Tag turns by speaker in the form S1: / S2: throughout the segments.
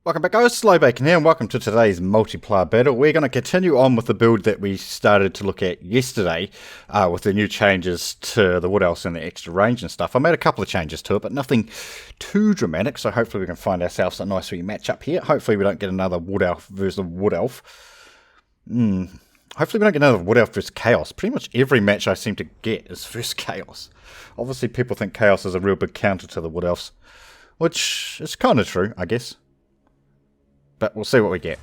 S1: Welcome back guys, Slybacon here and welcome to today's multiplayer battle. We're going to continue on with the build that we started to look at yesterday with the new changes to the Wood Elves and the extra range and stuff. I made a couple of changes to it, but nothing too dramatic, so hopefully we can find ourselves a nice wee match up here. Hopefully we don't get another Wood Elf versus Wood Elf. Hopefully we don't get another Wood Elf versus Chaos. Pretty much every match I seem to get is versus Chaos. Obviously people think Chaos is a real big counter to the Wood Elves, which is kind of true, I guess. But we'll see what we get.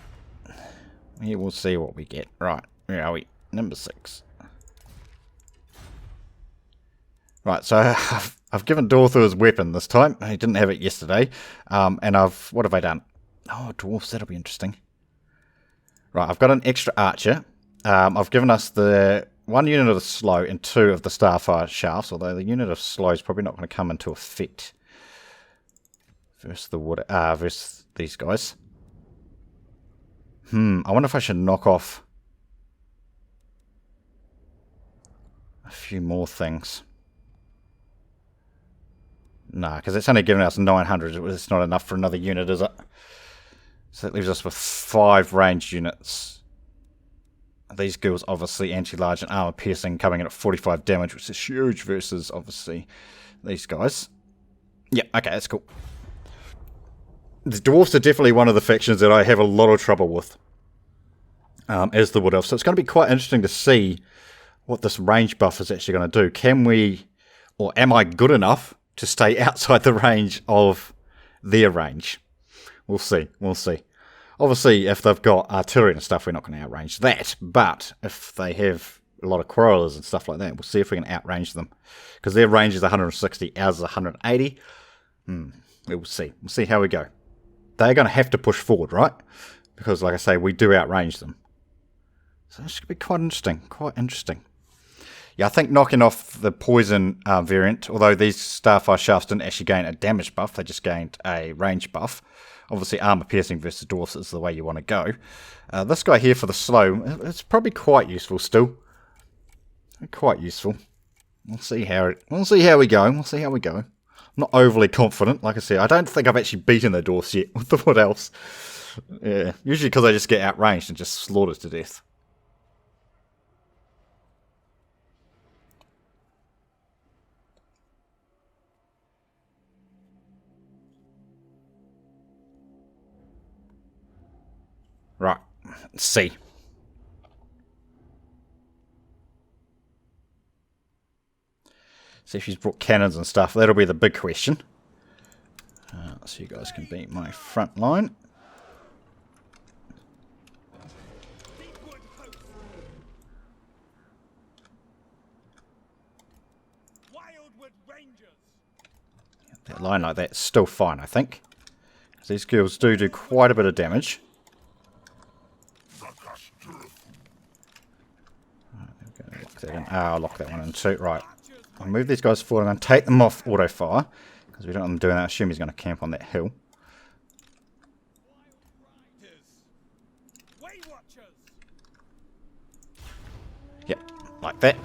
S1: Yeah, we'll see what we get. Right, where are we? Number 6. Right, so I've given Dorthu his weapon this time. He didn't have it yesterday. And what have I done? Oh, Dwarfs, that'll be interesting. Right, I've got an extra archer. I've given us the 1 unit of the slow and 2 of the starfire shafts, although the unit of slow is probably not going to come into effect. Versus these guys. I wonder if I should knock off a few more things. Nah, because it's only giving us 900. It's not enough for another unit, is it? So that leaves us with 5 ranged units. These girls obviously anti-large and armor piercing coming in at 45 damage, which is huge versus obviously these guys. Yeah, okay, that's cool. The Dwarfs are definitely one of the factions that I have a lot of trouble with as the Wood Elves. So it's going to be quite interesting to see what this range buff is actually going to do. Can we, or am I good enough to stay outside the range of their range? We'll see, we'll see. Obviously, if they've got artillery and stuff, we're not going to outrange that. But if they have a lot of quarrelers and stuff like that, we'll see if we can outrange them. Because their range is 160, ours is 180. We'll see. We'll see how we go. They're going to have to push forward, right? Because, like I say, we do outrange them. So this should be quite interesting. Quite interesting. Yeah, I think knocking off the poison variant, although these starfire shafts didn't actually gain a damage buff, they just gained a range buff. Obviously, armor piercing versus dwarfs is the way you want to go. This guy here for the slow, it's probably quite useful still. Quite useful. We'll see how we go. We'll see how we go. Not overly confident, like I said. I don't think I've actually beaten the Dwarfs yet with the Wood Elves. Yeah, usually because I just get outranged and just slaughtered to death. Right, let's see. See if she's brought cannons and stuff. That'll be the big question. So you guys can be my front line. That line like that's still fine, I think. These girls do quite a bit of damage. I'll lock that one in too. Right. I'll move these guys forward. I'm going to take them off auto fire because we don't want them doing that. I assume he's going to camp on that hill. Yep, like that.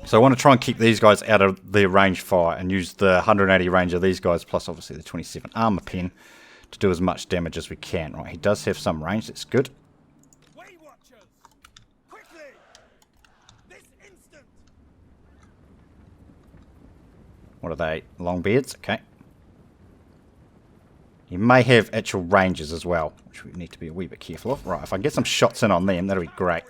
S1: So I want to try and keep these guys out of their range fire and use the 180 range of these guys plus obviously the 27 armor pen to do as much damage as we can. Right, he does have some range. That's good. What are they? Longbeards? Okay. He may have actual ranges as well, which we need to be a wee bit careful of. Right, if I can get some shots in on them, that'll be great.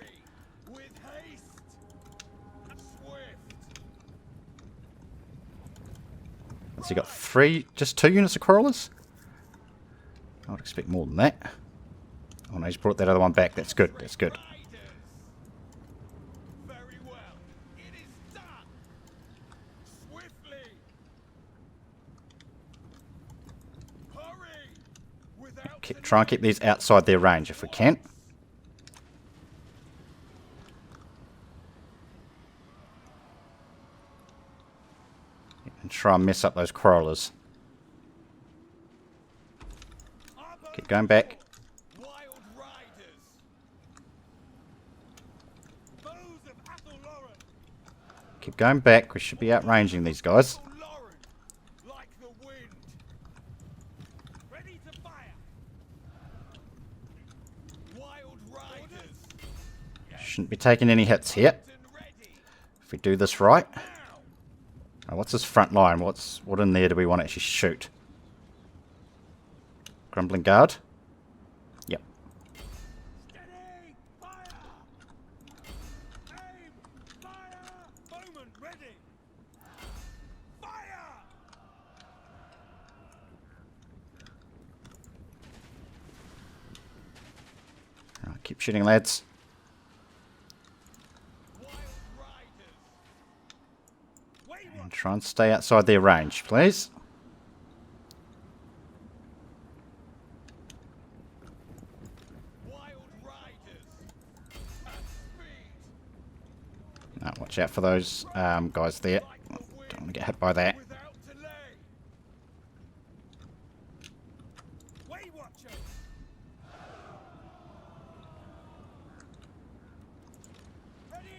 S1: So you got just 2 units of quarrelers? I would expect more than that. Oh no, he's brought that other one back. That's good, that's good. Try and keep these outside their range if we can. And try and mess up those quarrelers. Keep going back. Keep going back. We should be outranging these guys. Shouldn't be taking any hits here. If we do this right. Oh, what's this front line? What in there do we want to actually shoot? Grumbling Guard? Yep. Right, keep shooting, lads. And try and stay outside their range, please. Now, watch out for those guys there. Don't want to get hit by that.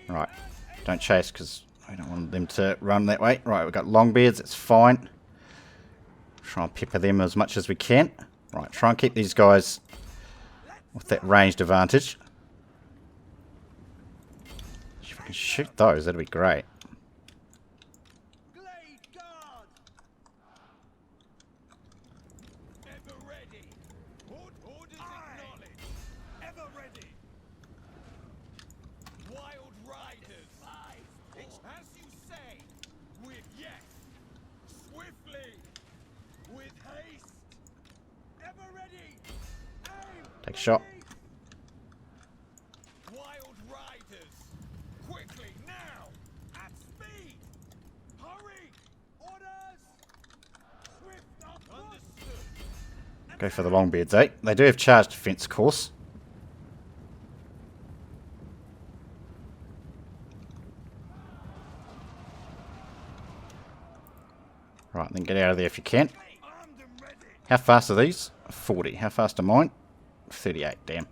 S1: Right, don't chase because we don't want them to run that way. Right, we've got Longbeards, it's fine. Try and pepper them as much as we can. Right, try and keep these guys with that ranged advantage. If I can shoot those, that'd be great. Take a shot.
S2: Wild riders, quickly now, at speed. Hurry, orders. Swift up. Understood.
S1: Go for the Longbeards, eh? They do have charged defense, of course. Right, then get out of there if you can. How fast are these? 40. How fast are mine? 38, damn.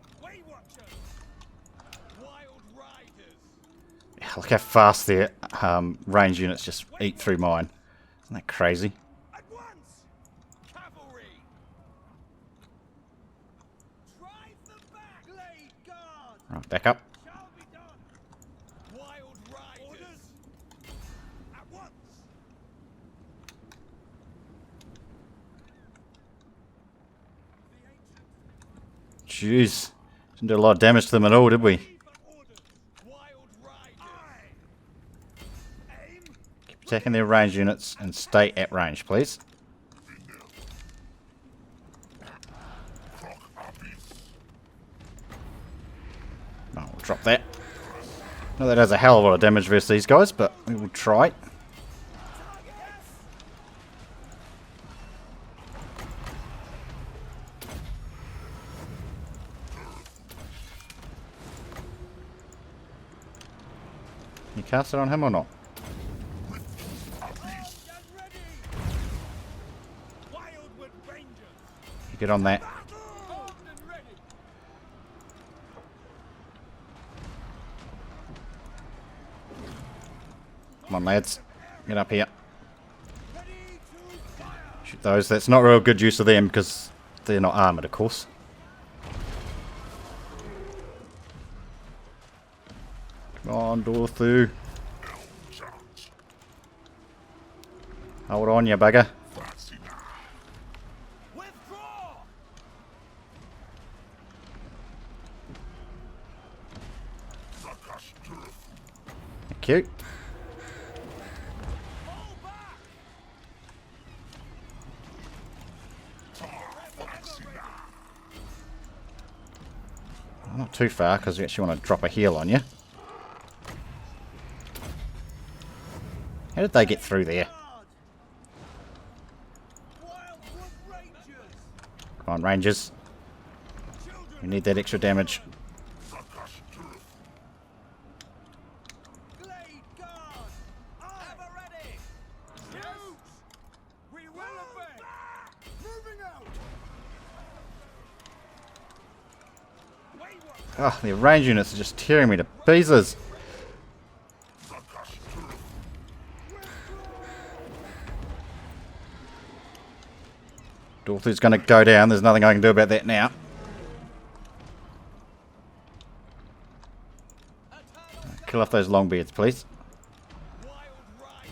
S1: Yeah, look how fast their range units just eat through mine. Isn't that crazy? Right, back up. Jeez. Didn't do a lot of damage to them at all, did we? Keep attacking their range units and stay at range, please. Oh, we'll drop that. No, that does a hell of a lot of damage versus these guys, but we will try. You cast it on him or not? You get on that. Come on, lads. Get up here. Shoot those. That's not real good use of them because they're not armoured, of course. Come on, Dorothy. Hold on, you bugger. Thank you. Not too far because we actually want to drop a heal on you. How did they get through there? Come on, Rangers. We need that extra damage. Oh, the range units are just tearing me to pieces. Dorothy's going to go down. There's nothing I can do about that now. Kill off those longbeards, please.
S2: Wild riders.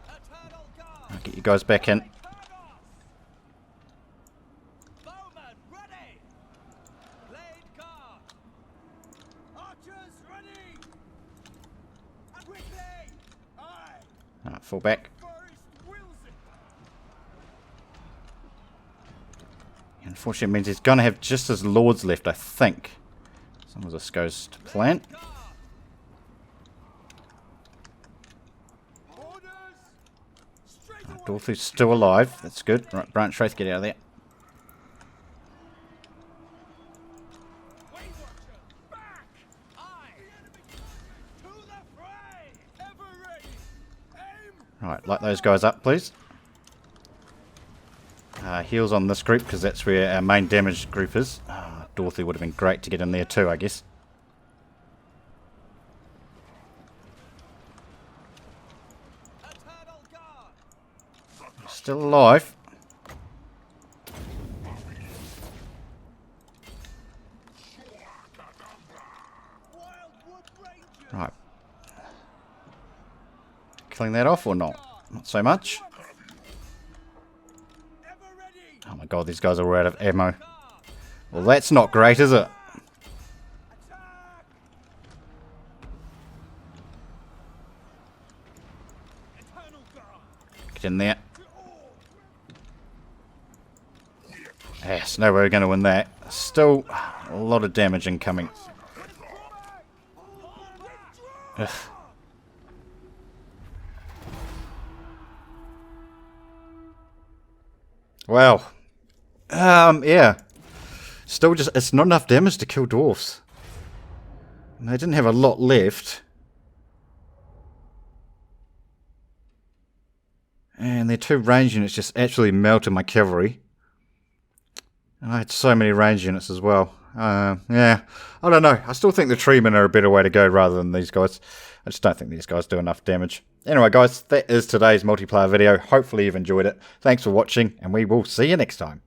S2: Eternal guard.
S1: I'll get you guys back in.
S2: Bowman ready. Blade guard. Archers ready. Quickly. Aye.
S1: Alright, fall back.
S2: First wills it.
S1: Unfortunately, it means he's going to have just his lords left, I think. As long as this goes to plan.
S2: Orders. Straight away.
S1: Dorothy's still alive. That's good. Right, Branch Wraith, get out of there.
S2: Way Watcher. Back. Aye. The enemy to the fray. Ever ready. Aim.
S1: Right, light those guys up, please. Heals on this group, because that's where our main damage group is. Dorothy would have been great to get in there too, I guess.
S2: Eternal guard.
S1: Still alive.
S2: Wildwood Rangers.
S1: Right. Killing that off or not? Not so much.
S2: Ever ready.
S1: Oh my god, these guys are all out of ammo. Well, that's not great, is it?
S2: Attack. Eternal guard.
S1: Get in there.
S2: To all.
S1: Yes, no way we're going to win that. Still a lot of damage incoming. Ugh. Wow. Yeah. Still just, it's not enough damage to kill dwarfs. And they didn't have a lot left. And their two range units just actually melted my cavalry. And I had so many range units as well. Yeah, I don't know. I still think the treemen are a better way to go rather than these guys. I just don't think these guys do enough damage. Anyway, guys, that is today's multiplayer video. Hopefully you've enjoyed it. Thanks for watching, and we will see you next time.